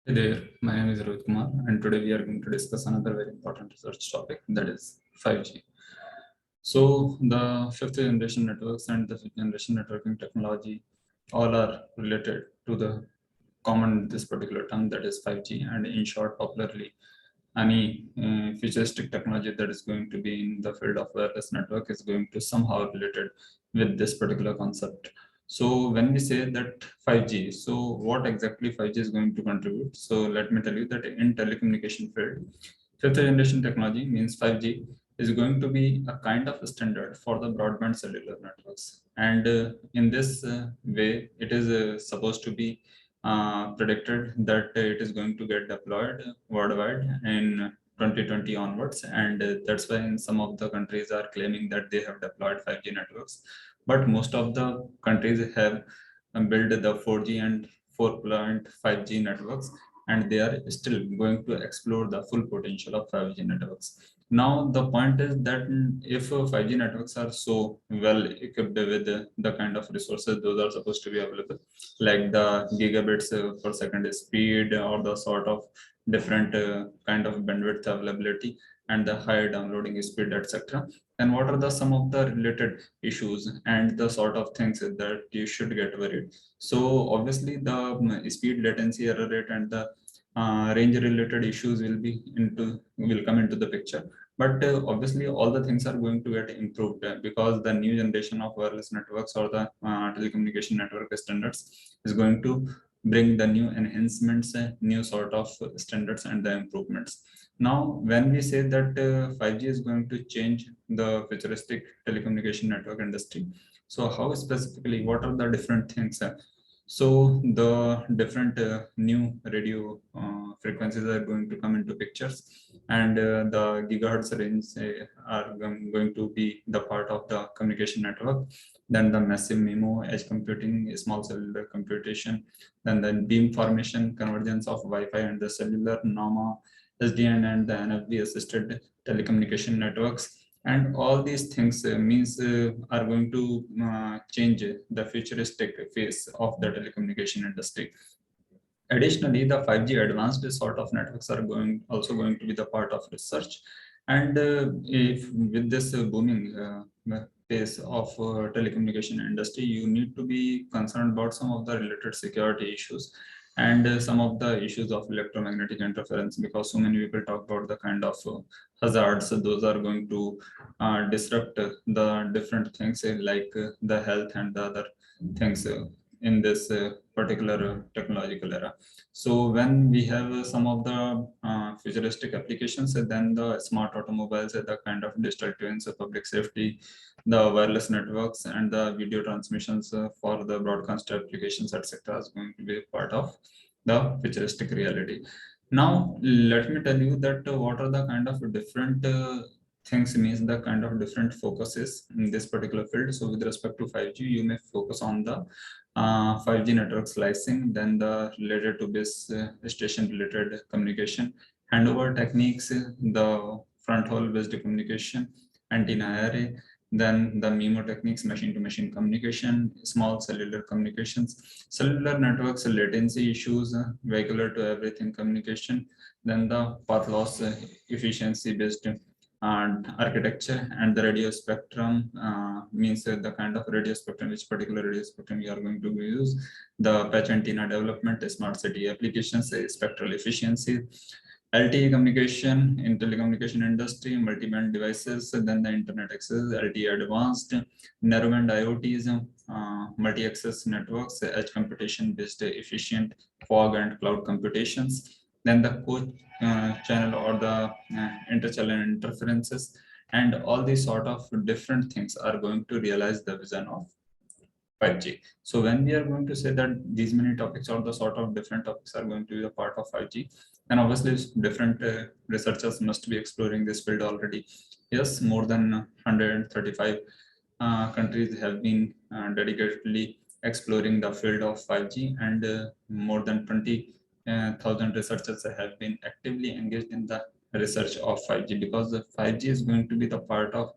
Hey there, my name is Rohit Kumar, and today we are going to discuss another very important research topic, that is 5G. So, the fifth generation networks and the fifth generation networking technology all are related to the common this particular term, that is 5G, and in short, popularly, any futuristic technology that is going to be in the field of wireless network is going to somehow related with this particular concept. So when we say that 5G, so what exactly 5G is going to contribute? So let me tell you that in telecommunication field, fifth generation technology means 5G is going to be a kind of standard for the broadband cellular networks. And in this way, it is supposed to be predicted that it is going to get deployed worldwide in 2020 onwards. And that's why in some of the countries are claiming that they have deployed 5G networks. But most of the countries have built the 4G and 4.5G networks, and they are still going to explore the full potential of 5G networks. Now, the point is that if 5G networks are so well equipped with the kind of resources those are supposed to be available, like the gigabits per second speed or the sort of different kind of bandwidth availability and the high downloading speed, etc., then what are the some of the related issues and the sort of things that you should get worried? So obviously the speed, latency, error rate, and the range related issues will come into the picture. But obviously all the things are going to get improved because the new generation of wireless networks or the telecommunication network standards is going to bring the new enhancements, new sort of standards and the improvements. Now, when we say that 5G is going to change the futuristic telecommunication network industry, so how specifically, what are the different things? So the different new radio frequencies are going to come into pictures, and the gigahertz range are going to be the part of the communication network. Then the massive MIMO, edge computing, small cellular computation, then the beam formation, convergence of Wi-Fi and the cellular, NOMA, SDN, and the NFV assisted telecommunication networks. And all these things means are going to change the futuristic face of the telecommunication industry. Additionally, the 5G advanced sort of networks are also going to be the part of research. And if with this booming pace of telecommunication industry, you need to be concerned about some of the related security issues and some of the issues of electromagnetic interference, because so many people talk about the kind of hazards those are going to disrupt the different things like the health and the other things in this particular technological era. So when we have some of the futuristic applications, then the smart automobiles, the kind of digital twins, public safety, the wireless networks, and the video transmissions for the broadcast applications, etc., is going to be part of the futuristic reality. Now, let me tell you that what are the kind of different things means the kind of different focuses in this particular field. So with respect to 5G, you may focus on the 5G network slicing, then the related to base station related communication, handover techniques, the front haul based communication, antenna array, then the MIMO techniques, machine to machine communication, small cellular communications, cellular networks, latency issues, vehicular to everything communication, then the path loss efficiency based and architecture, and the radio spectrum means the kind of radio spectrum, which particular radio spectrum you are going to use, the patch antenna development, smart city applications, spectral efficiency, LTE communication in telecommunication industry, multi-band devices, then the internet access, LTE advanced, narrowband IoTs, multi-access networks, edge computation based efficient fog and cloud computations, then the channel or the interchannel interferences, and all these sort of different things are going to realize the vision of 5G. So when we are going to say that these many topics or the sort of different topics are going to be a part of 5G, then obviously different researchers must be exploring this field already. Yes, more than 135 countries have been dedicatedly exploring the field of 5G, and more than 20,000 researchers have been actively engaged in the research of 5G, because the 5G is going to be the part of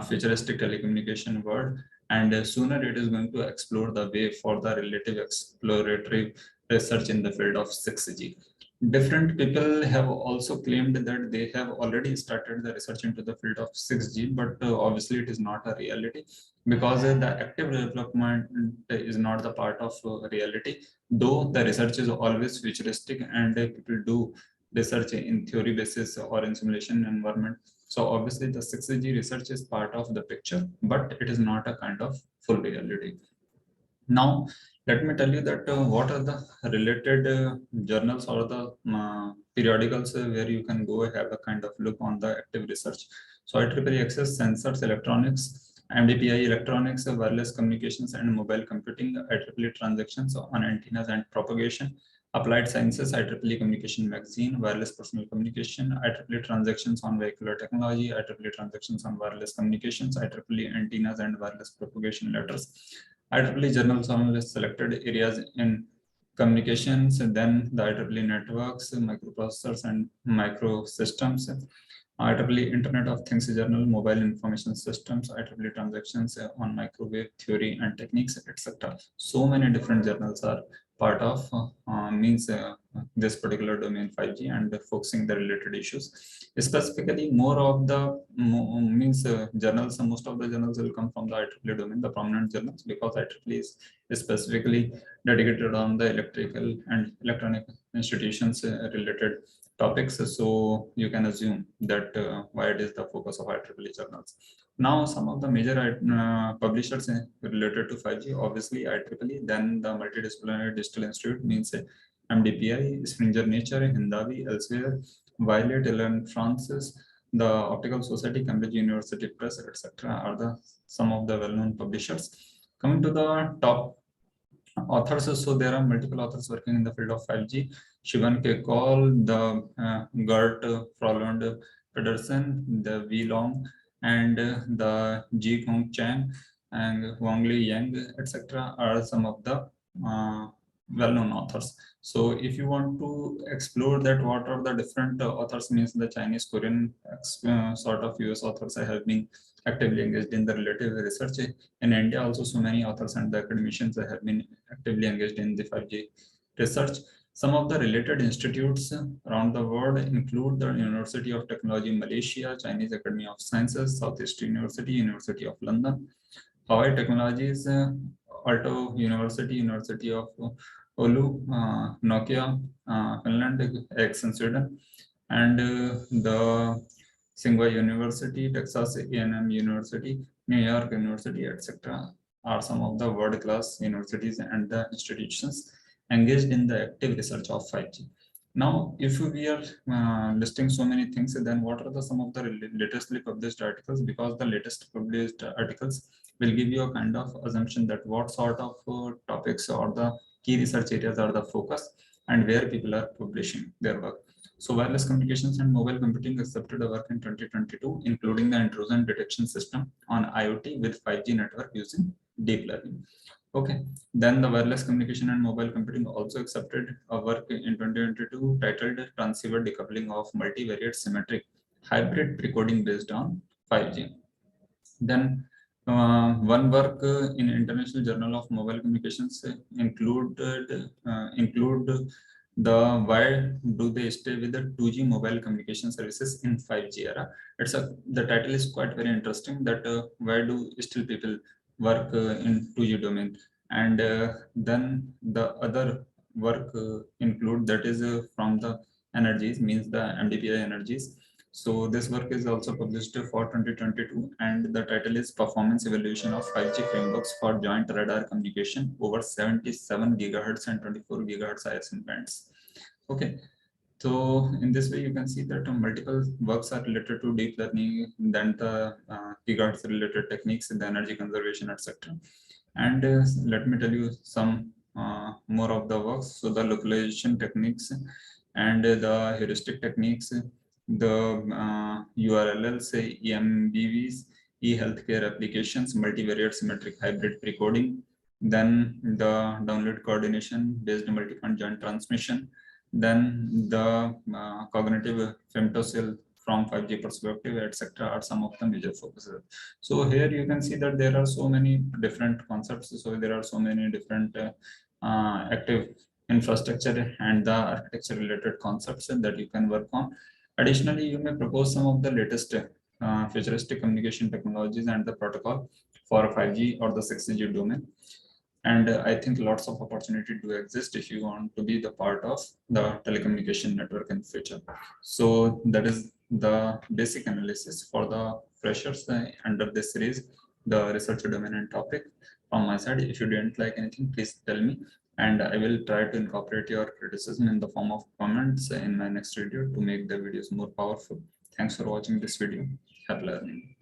futuristic telecommunication world, and sooner it is going to explore the way for the relative exploratory research in the field of 6G. Different people have also claimed that they have already started the research into the field of 6G, but obviously it is not a reality, because the active development is not the part of reality, though the research is always futuristic and people do research in theory basis or in simulation environment. So obviously the 6G research is part of the picture, but it is not a kind of full reality. Now, let me tell you that what are the related journals or the periodicals where you can go have a kind of look on the active research. So IEEE Access Sensors Electronics, MDPI Electronics, Wireless Communications and Mobile Computing, IEEE Transactions on Antennas and Propagation, Applied Sciences, IEEE Communication Magazine, Wireless Personal Communication, IEEE Transactions on Vehicular Technology, IEEE Transactions on Wireless Communications, IEEE Antennas and Wireless Propagation Letters, IEEE journals on selected areas in communications, and then the IEEE networks, microprocessors and microsystems, IEEE Internet of Things Journal, Mobile Information Systems, IEEE Transactions on Microwave Theory and Techniques, etc. So many different journals are part of means this particular domain 5G and focusing the related issues. Specifically, more of the means journals, most of the journals will come from the IEEE domain, the prominent journals, because IEEE is specifically dedicated on the electrical and electronic institutions related topics. So you can assume that why it is the focus of IEEE journals. Now, some of the major publishers related to 5G, obviously IEEE, then the Multidisciplinary Digital Institute, means MDPI, Springer Nature, Hindawi, elsewhere, Violet, Ellen Francis, the Optical Society, Cambridge University Press, etc. are the some of the well-known publishers. Coming to the top authors, so there are multiple authors working in the field of 5G. Shivan K. Kaul, the Gert Froland Pedersen, the V. Long, and the Ji Kong Chang and Wang Li Yang, etc. are some of the well-known authors. So if you want to explore that what are the different authors, means the Chinese, Korean, sort of US authors have been actively engaged in the relative research. In India also, so many authors and the academicians have been actively engaged in the 5G research. Some of the related institutes around the world include the University of Technology Malaysia, Chinese Academy of Sciences, Southeast University, University of London, Hawaii Technologies, Aalto University, University of Oulu, Nokia, Finland, Ericsson, Sweden, and the Tsinghua University, Texas A&M University, New York University, etc. are some of the world-class universities and the institutions engaged in the active research of 5G. Now, if we are listing so many things, then what are the some of the latestly published articles? Because the latest published articles will give you a kind of assumption that what sort of topics or the key research areas are the focus and where people are publishing their work. So wireless communications and mobile computing accepted a work in 2022, including the intrusion detection system on IoT with 5G network using deep learning. Okay, then the wireless communication and mobile computing also accepted a work in 2022 titled Transceiver Decoupling of Multivariate Symmetric Hybrid Precoding based on 5G. Then one work in International Journal of Mobile Communications include the why do they stay with the 2G mobile communication services in 5G era. The title is quite very interesting, that why do still people work in 2G domain, and then the other work include that is from the energies, means the MDPI energies. So this work is also published for 2022, and the title is Performance Evaluation of 5G Frameworks for Joint Radar Communication over 77 GHz and 24 GHz ISM bands. Okay, so in this way you can see that multiple works are related to deep learning, then the gigahertz related techniques, the energy conservation, etc. And let me tell you some more of the works. So the localization techniques and the heuristic techniques, the URLs, EMBVs, e-healthcare applications, multivariate symmetric hybrid precoding, then the download coordination based multi-point joint transmission, then the cognitive femtocell from 5G perspective, etc. are some of the major focuses. So here you can see that there are so many different concepts. So there are so many different active infrastructure and the architecture related concepts that you can work on. Additionally, you may propose some of the latest futuristic communication technologies and the protocol for 5G or the 6G domain. And I think lots of opportunity do exist if you want to be the part of the telecommunication network in future. So that is the basic analysis for the freshers under this series, the research domain and topic from my side. If you didn't like anything, please tell me, and I will try to incorporate your criticism in the form of comments in my next video to make the videos more powerful. Thanks for watching this video. Happy learning.